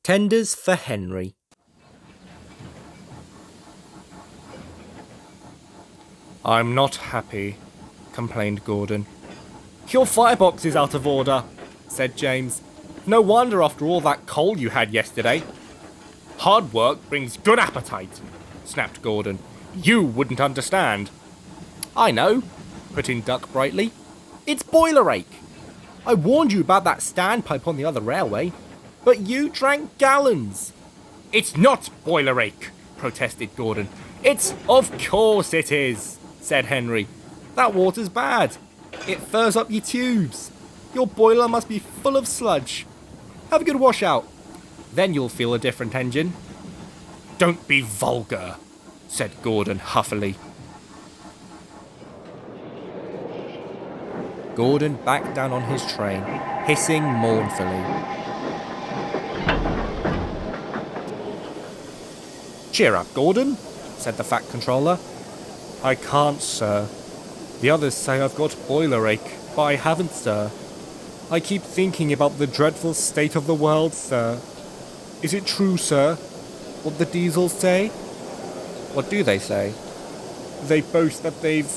Tenders for Henry. I'm not happy, complained Gordon. Your firebox is out of order, said James. No wonder after all that coal you had yesterday. Hard work brings good appetite, snapped Gordon. You wouldn't understand. I know, put in Duck brightly. It's boiler ache. I warned you about that standpipe on the other railway, but you drank gallons. It's not boiler ache, protested Gordon. Of course it is, said Henry. That water's bad. It furs up your tubes. Your boiler must be full of sludge. Have a good washout. Then you'll feel a different engine. Don't be vulgar, said Gordon huffily. Gordon backed down on his train, hissing mournfully. Cheer up, Gordon, said the Fat Controller. I can't, sir. The others say I've got boiler ache, but I haven't, sir. I keep thinking about the dreadful state of the world, sir. Is it true, sir, what the diesels say? What do they say? They boast that they've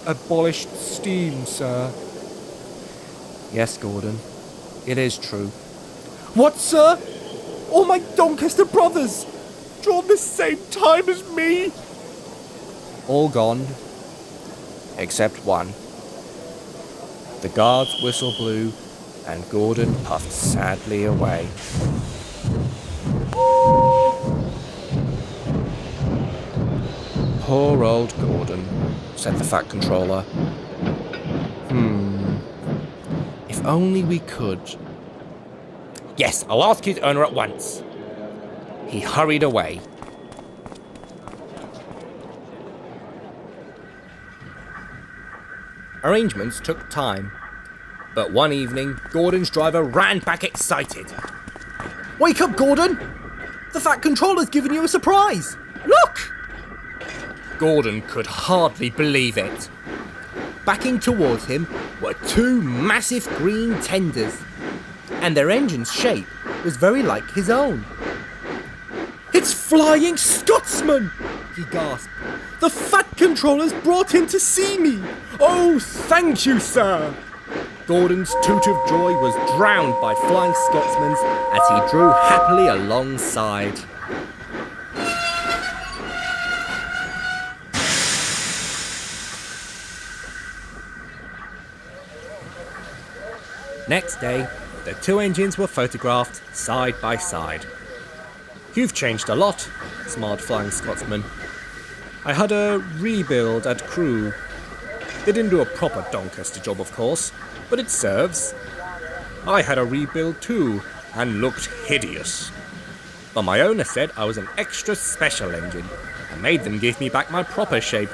abolished steam, sir. Yes, Gordon, it is true. What, sir? All my Doncaster brothers, drawn the same time as me? All gone, except one. The guard's whistle blew, and Gordon puffed sadly away. Poor old Gordon, said the Fat Controller. If only we could. Yes, I'll ask his owner at once. He hurried away. Arrangements took time, but one evening, Gordon's driver ran back excited. Wake up, Gordon! The Fat Controller's given you a surprise! Look! Gordon could hardly believe it. Backing towards him were two massive green tenders, and their engine's shape was very like his own. It's Flying Scotsman! He gasped. The Fat Controller's brought him to see me! Oh, thank you, sir! Gordon's toot of joy was drowned by Flying Scotsman's as he drew happily alongside. Next day, the two engines were photographed side by side. You've changed a lot, smiled Flying Scotsman. I had a rebuild at Crewe. They didn't do a proper Doncaster job, of course, but it serves. I had a rebuild too, and looked hideous. But my owner said I was an extra special engine, and made them give me back my proper shape.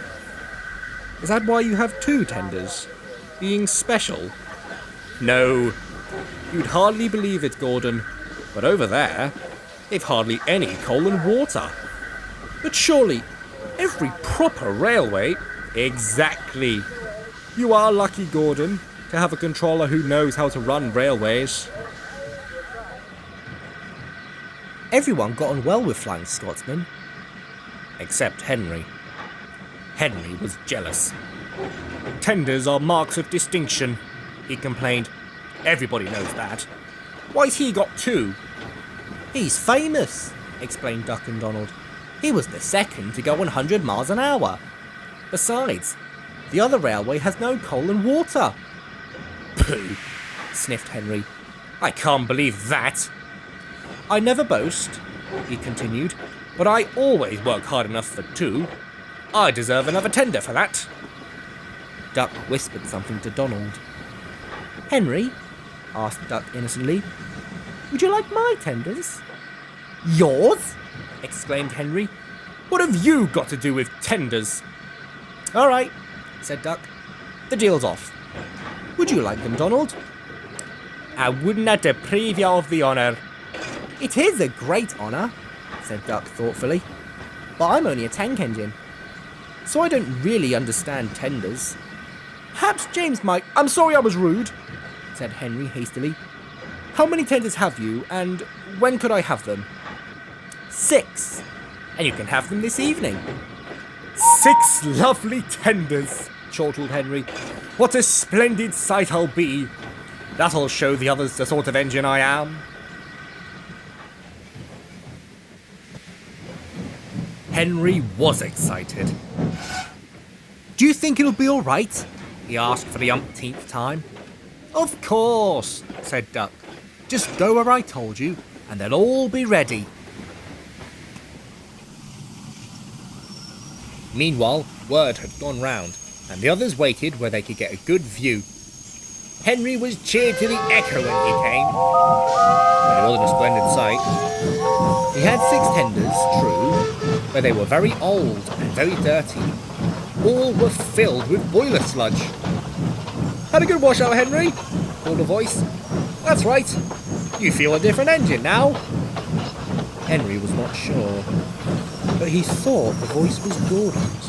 Is that why you have two tenders? Being special? No, you'd hardly believe it, Gordon, but over there, they've hardly any coal and water. But surely, every proper railway... Exactly. You are lucky, Gordon, to have a controller who knows how to run railways. Everyone got on well with Flying Scotsman, except Henry. Henry was jealous. Tenders are marks of distinction, he complained. Everybody knows that. Why's he got two? He's famous, explained Duck and Donald. He was the second to go 100 miles an hour. Besides, the other railway has no coal and water. Pooh, sniffed Henry. I can't believe that. I never boast, he continued, but I always work hard enough for two. I deserve another tender for that. Duck whispered something to Donald. Henry, asked Duck innocently, would you like my tenders? Yours? Exclaimed Henry. What have you got to do with tenders? All right, said Duck. The deal's off. Would you like them, Donald? I wouldn't deprive you of the honour. It is a great honour, said Duck thoughtfully, but I'm only a tank engine, so I don't really understand tenders. Perhaps James might... I'm sorry I was rude, said Henry hastily. How many tenders have you, and when could I have them? 6. And you can have them this evening. 6 lovely tenders, chortled Henry. What a splendid sight I'll be. That'll show the others the sort of engine I am. Henry was excited. Do you think it'll be alright? He asked for the umpteenth time. Of course, said Duck. Just go where I told you, and they'll all be ready. Meanwhile, word had gone round, and the others waited where they could get a good view. Henry was cheered to the echo when he came, but it wasn't a splendid sight. He had 6 tenders, true, but they were very old and very dirty. All were filled with boiler sludge. Had a good washout, Henry, called a voice. That's right. You feel a different engine now. Henry was not sure, but he thought the voice was Gordon's.